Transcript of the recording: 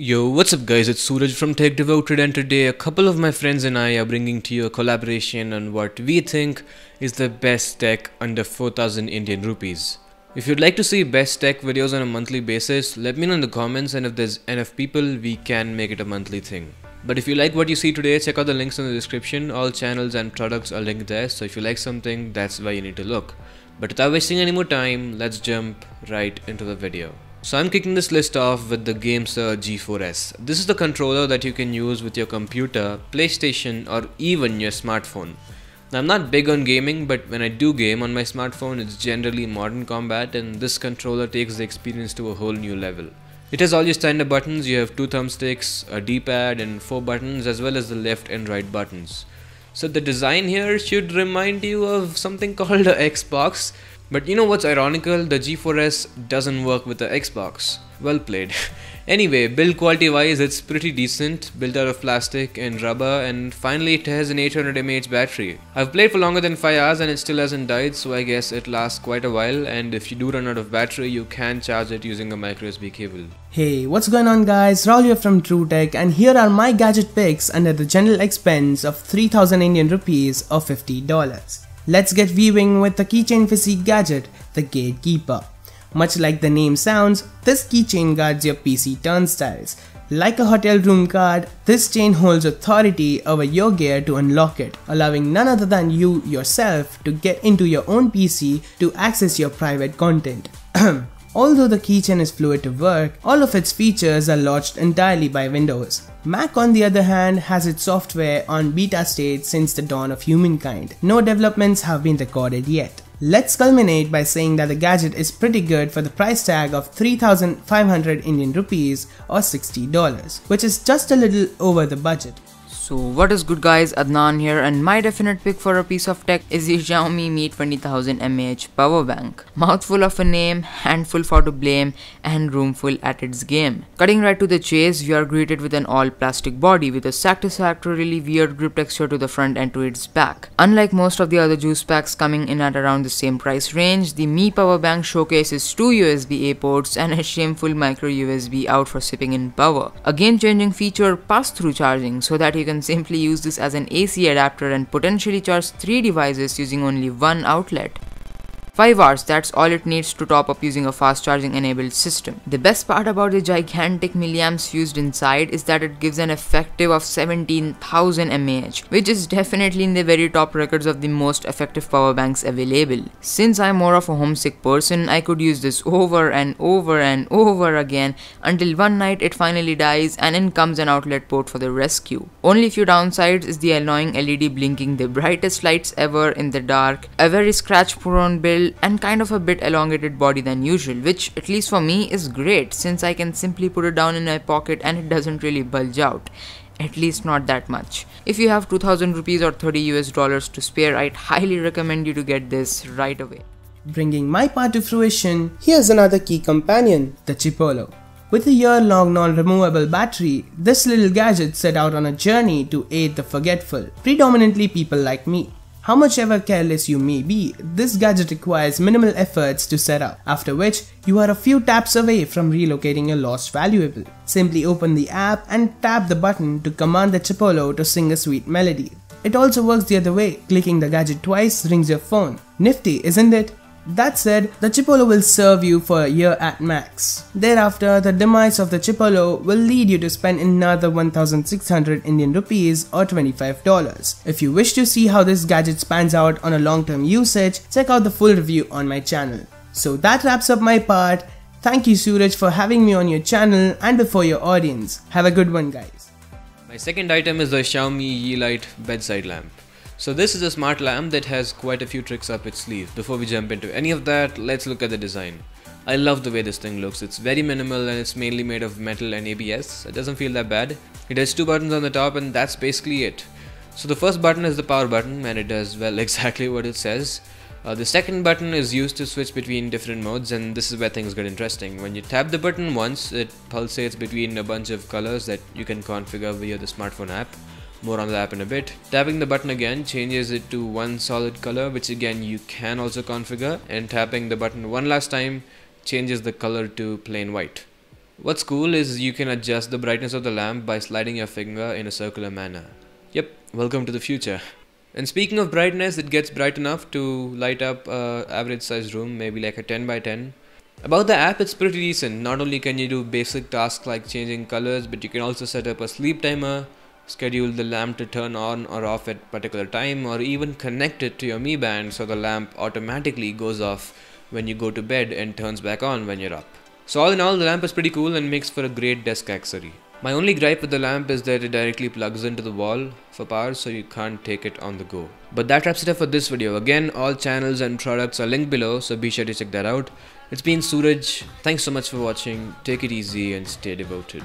Yo, what's up guys, it's Suraj from Tech Devoted, and today a couple of my friends and I are bringing to you a collaboration on what we think is the best tech under 4000 Indian rupees. If you'd like to see best tech videos on a monthly basis, let me know in the comments, and if there's enough people, we can make it a monthly thing. But if you like what you see today, check out the links in the description. All channels and products are linked there, so if you like something, that's where you need to look. But without wasting any more time, let's jump right into the video. So I'm kicking this list off with the GameSir G4S. This is the controller that you can use with your computer, PlayStation, or even your smartphone. Now I'm not big on gaming, but when I do game on my smartphone, it's generally Modern Combat, and this controller takes the experience to a whole new level. It has all your standard buttons. You have 2 thumbsticks, a D-pad, and 4 buttons, as well as the left and right buttons. So the design here should remind you of something called a Xbox. But you know what's ironical? The G4S doesn't work with the Xbox. Well played. Anyway, build quality wise, it's pretty decent, built out of plastic and rubber, and finally it has an 800 mAh battery. I've played for longer than 5 hours and it still hasn't died, so I guess it lasts quite a while, and if you do run out of battery, you can charge it using a micro USB cable. Hey, what's going on guys? Raul here from TrueTech, and here are my gadget picks under the general expense of 3000 Indian rupees or $50. Let's get viewing with the keychain physique gadget, the Gatekeeper. Much like the name sounds, this keychain guards your PC turnstiles. Like a hotel room card, this chain holds authority over your gear to unlock it, allowing none other than you yourself to get into your own PC to access your private content. Although the keychain is fluid to work, all of its features are launched entirely by Windows. Mac on the other hand has its software on beta state since the dawn of humankind. No developments have been recorded yet. Let's culminate by saying that the gadget is pretty good for the price tag of 3500 Indian rupees or $60, which is just a little over the budget. So what is good guys, Adnan here, and my definite pick for a piece of tech is the Xiaomi Mi 20000 mAh power bank. Mouthful of a name, handful for to blame, and roomful at its game. Cutting right to the chase, we are greeted with an all plastic body with a satisfactorily weird grip texture to the front and to its back. Unlike most of the other juice packs coming in at around the same price range, the Mi power bank showcases 2 USB-A ports and a shameful micro USB out for sipping in power. A game-changing feature, pass-through charging, so that you can simply use this as an AC adapter and potentially charge 3 devices using only one outlet. 5 hours, that's all it needs to top up using a fast charging enabled system. The best part about the gigantic milliamps fused inside is that it gives an effective of 17,000 mAh, which is definitely in the very top records of the most effective power banks available. Since I'm more of a homesick person, I could use this over and over and over again until one night it finally dies and in comes an outlet port for the rescue. Only few downsides is the annoying LED blinking the brightest lights ever in the dark, a very scratch prone build, and kind of a bit elongated body than usual, which at least for me is great since I can simply put it down in my pocket and it doesn't really bulge out. At least not that much. If you have 2000 rupees or $30 to spare, I'd highly recommend you to get this right away. Bringing my part to fruition, here's another key companion, the Chipolo. With a year-long non-removable battery, this little gadget set out on a journey to aid the forgetful, predominantly people like me. How much ever careless you may be, this gadget requires minimal efforts to set up, after which you are a few taps away from relocating your lost valuable. Simply open the app and tap the button to command the Chipolo to sing a sweet melody. It also works the other way, clicking the gadget twice rings your phone. Nifty, isn't it? That said, the Chipolo will serve you for a year at max. Thereafter, the demise of the Chipolo will lead you to spend another 1600 Indian rupees or $25. If you wish to see how this gadget pans out on a long-term usage, check out the full review on my channel. So that wraps up my part. Thank you Suraj for having me on your channel and before your audience. Have a good one guys. My second item is the Xiaomi Yi Light bedside lamp. So this is a smart lamp that has quite a few tricks up its sleeve. Before we jump into any of that, let's look at the design. I love the way this thing looks. It's very minimal and it's mainly made of metal and ABS. It doesn't feel that bad. It has 2 buttons on the top and that's basically it. So the first button is the power button and it does, well, exactly what it says. The second button is used to switch between different modes, and this is where things get interesting. When you tap the button once, it pulsates between a bunch of colors that you can configure via the smartphone app. More on the app in a bit. Tapping the button again changes it to one solid color, which again you can also configure, and tapping the button one last time changes the color to plain white. What's cool is you can adjust the brightness of the lamp by sliding your finger in a circular manner. Yep, welcome to the future. And speaking of brightness, it gets bright enough to light up a average sized room, maybe like a 10 by 10. About the app, it's pretty decent. Not only can you do basic tasks like changing colors, but you can also set up a sleep timer, schedule the lamp to turn on or off at a particular time, or even connect it to your Mi Band so the lamp automatically goes off when you go to bed and turns back on when you're up. So all in all, the lamp is pretty cool and makes for a great desk accessory. My only gripe with the lamp is that it directly plugs into the wall for power, so you can't take it on the go. But that wraps it up for this video. Again, all channels and products are linked below, so be sure to check that out. It's been Suraj. Thanks so much for watching. Take it easy and stay devoted.